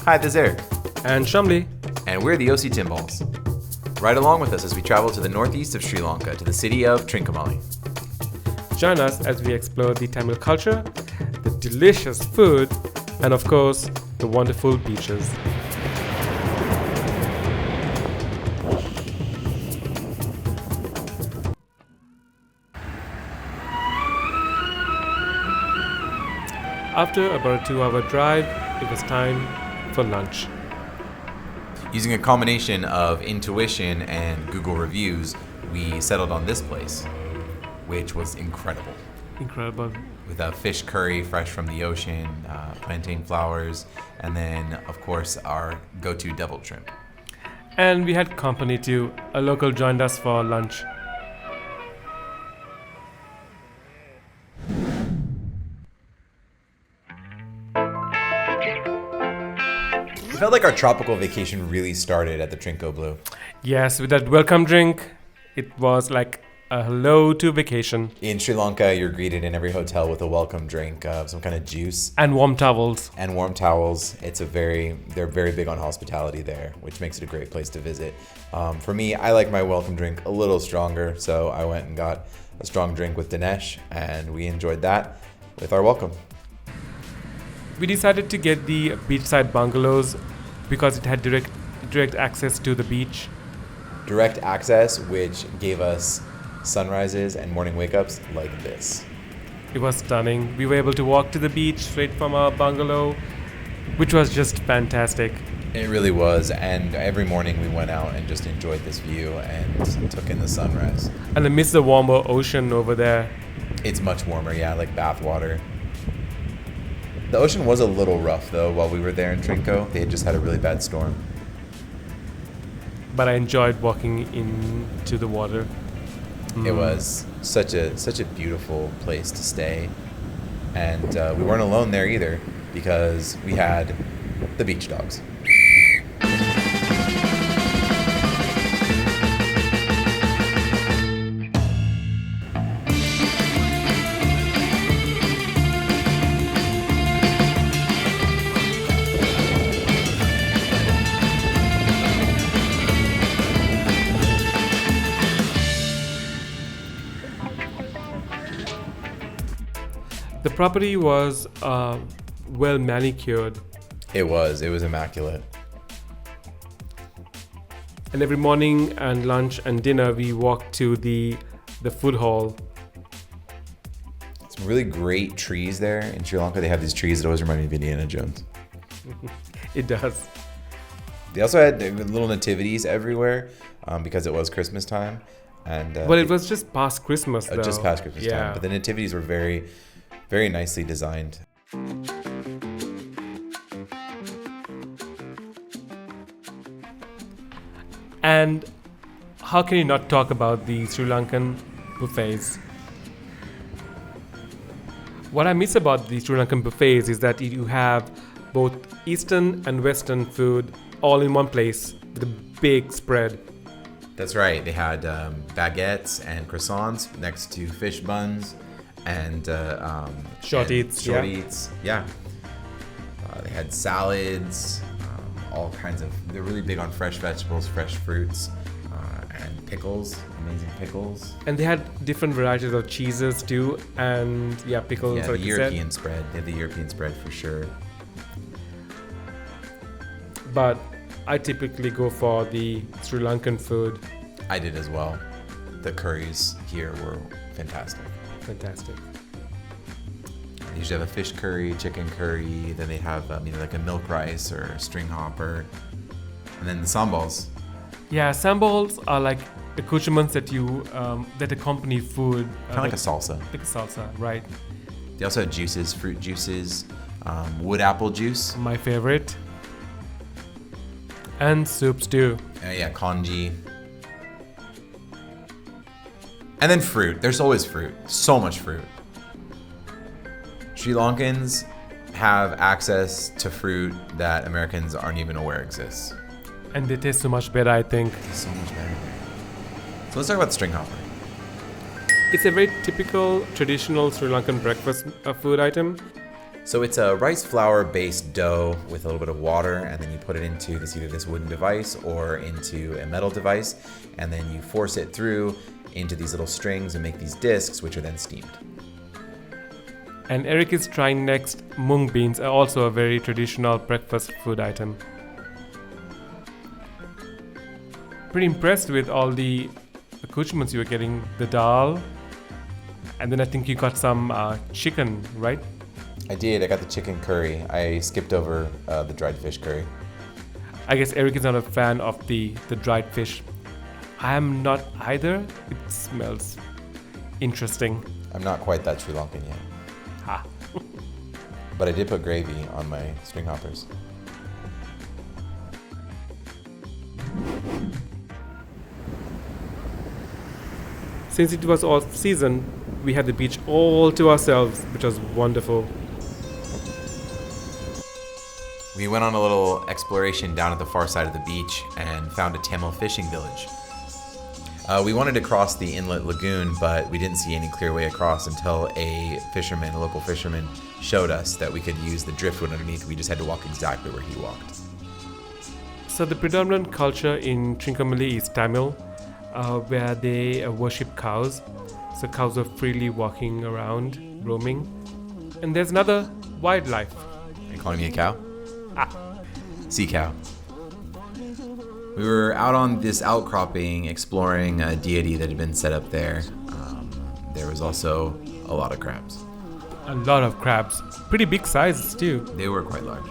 Hi, this is Eric. And Shumly. And we're the OC Timbals. Ride along with us as we travel to the northeast of Sri Lanka, to the city of Trincomalee. Join us as we explore the Tamil culture, the delicious food, and of course, the wonderful beaches. After about a 2-hour drive, it was time for lunch. Using a combination of intuition and Google reviews, we settled on this place, which was incredible. Incredible. With a fish curry fresh from the ocean, plantain flowers, and then, of course, our go-to deviled shrimp. And we had company too. A local joined us for lunch. It felt like our tropical vacation really started at the Trinco Blu. Yes, with that welcome drink, it was like a hello to vacation. In Sri Lanka, you're greeted in every hotel with a welcome drink of some kind of juice. And warm towels. And warm towels. They're very big on hospitality there, which makes it a great place to visit. For me, I like my welcome drink a little stronger, so I went and got a strong drink with Dinesh, and we enjoyed that with our welcome. We decided to get the Beachside Bungalows because it had direct access to the beach. Direct access, which gave us sunrises and morning wake-ups like this. It was stunning. We were able to walk to the beach straight from our bungalow, which was just fantastic. It really was, and every morning we went out and just enjoyed this view and took in the sunrise. And I miss the warmer ocean over there. It's much warmer, yeah, like bath water. The ocean was a little rough, though, while we were there in Trinco. They had just had a really bad storm. But I enjoyed walking into the water. It was such a beautiful place to stay. And we weren't alone there either, because we had the beach dogs. The property was well manicured. It was immaculate. And every morning and lunch and dinner we walked to the food hall. Some really great trees there. In Sri Lanka, they have these trees that always remind me of Indiana Jones. It does. They also had little nativities everywhere because it was Christmas time. But it was just past Christmas, though. Just past Christmas time. But the nativities were very, very nicely designed. And how can you not talk about the Sri Lankan buffets? What I miss about the Sri Lankan buffets is that you have both Eastern and Western food all in one place with a big spread. That's right. They had baguettes and croissants next to fish buns and short eats. Yeah. They had salads, all kinds of. They're really big on fresh vegetables, fresh fruits, and pickles. Amazing pickles. And they had different varieties of cheeses too, and pickles. Yeah, the European spread. They had the European spread for sure. But I typically go for the Sri Lankan food. I did as well. The curries here were fantastic. Fantastic. They usually have a fish curry, chicken curry, then they have either like a milk rice or a string hopper. And then the sambals. Yeah, sambals are like accoutrements that accompany food. Kind of like a salsa. Like a salsa, right. They also have juices, fruit juices, wood apple juice. My favorite. And soups too. Congee. And then fruit. There's always fruit. So much fruit. Sri Lankans have access to fruit that Americans aren't even aware exists. And they taste so much better, I think. So much better. So let's talk about the string hopper. It's a very typical, traditional Sri Lankan breakfast food item. So it's a rice flour based dough with a little bit of water, and then you put it into either this wooden device or into a metal device, and then you force it through into these little strings and make these discs, which are then steamed. And Eric is trying next mung beans, also a very traditional breakfast food item. Pretty impressed with all the accoutrements you were getting. The dal, and then I think you got some chicken, right? I did. I got the chicken curry. I skipped over the dried fish curry. I guess Eric is not a fan of the dried fish. I am not either. It smells interesting. I'm not quite that Sri Lankan yet. Ha. But I did put gravy on my string hoppers. Since it was off season, we had the beach all to ourselves, which was wonderful. We went on a little exploration down at the far side of the beach and found a Tamil fishing village. We wanted to cross the inlet lagoon, but we didn't see any clear way across until a local fisherman, showed us that we could use the driftwood underneath. We just had to walk exactly where he walked. So the predominant culture in Trincomalee is Tamil, where they worship cows. So cows are freely walking around, roaming. And there's another wildlife. Are you calling me a cow? Sea cow. We were out on this outcropping exploring a deity that had been set up there. There was also a lot of crabs. A lot of crabs. Pretty big sizes too. They were quite large.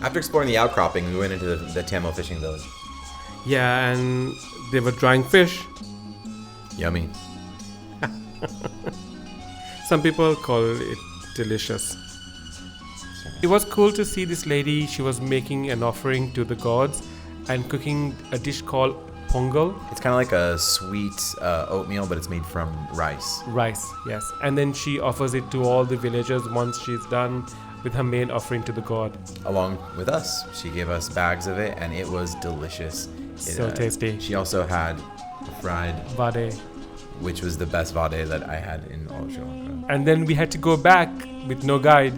After exploring the outcropping, we went into the Tamil fishing village. Yeah, and they were drying fish. Yummy. Some people call it delicious. It was cool to see this lady. She was making an offering to the gods and cooking a dish called pongal. It's kind of like a sweet oatmeal, but it's made from rice. Rice, yes. And then she offers it to all the villagers once she's done with her main offering to the god. Along with us. She gave us bags of it, and it was delicious. So tasty. She also had fried Vade. which was the best vade that I had in all of Sri Lanka. And then we had to go back with no guide.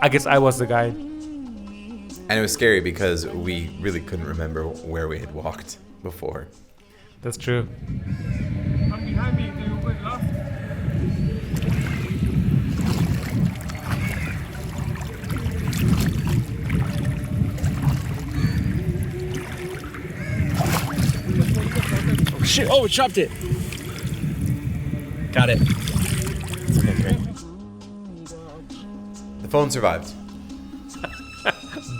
I guess I was the guide. And it was scary because we really couldn't remember where we had walked before. That's true. Come behind me, they will get lost. Oh shit, oh, it chopped it. Got it. Okay, great. The phone survived.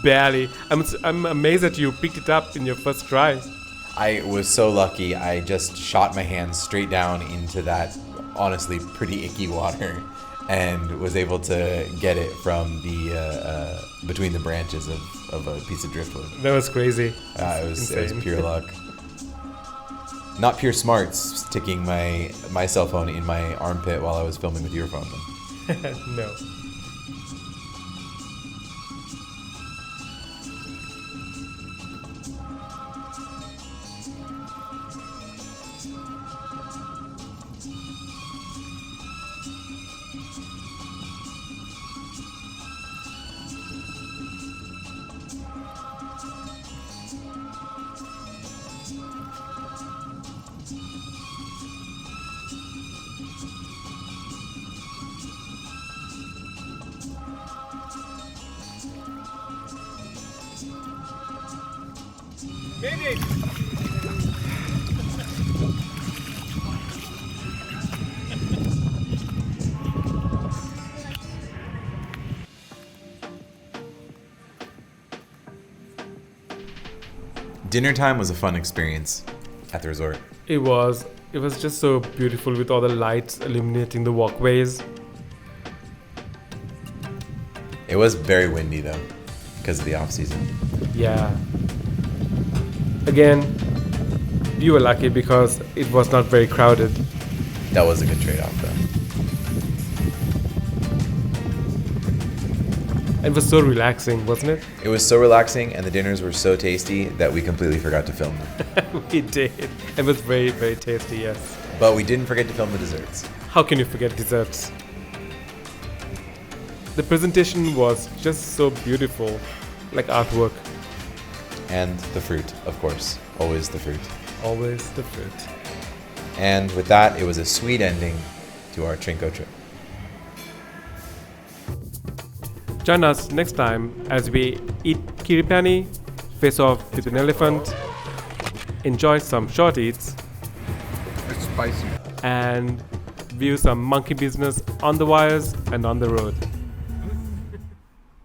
Barely. I'm amazed that you picked it up in your first try. I was so lucky. I just shot my hands straight down into that honestly pretty icky water and was able to get it from the between the branches of a piece of driftwood. That was crazy. It was pure luck. Not pure smarts sticking my cell phone in my armpit while I was filming with your phone. No. Dinner time was a fun experience at the resort. It was just so beautiful with all the lights illuminating the walkways. It was very windy though, because of the off season. Yeah. Again, you were lucky because it was not very crowded. That was a good trade-off though. It was so relaxing, wasn't it? It was so relaxing, and the dinners were so tasty that we completely forgot to film them. We did. It was very, very tasty, yes. But we didn't forget to film the desserts. How can you forget desserts? The presentation was just so beautiful, like artwork. And the fruit, of course. Always the fruit. Always the fruit. And with that, it was a sweet ending to our Trinco trip. Join us next time as we eat kiripani, face off with an elephant, enjoy some short eats, It's spicy. and view some monkey business on the wires and on the road.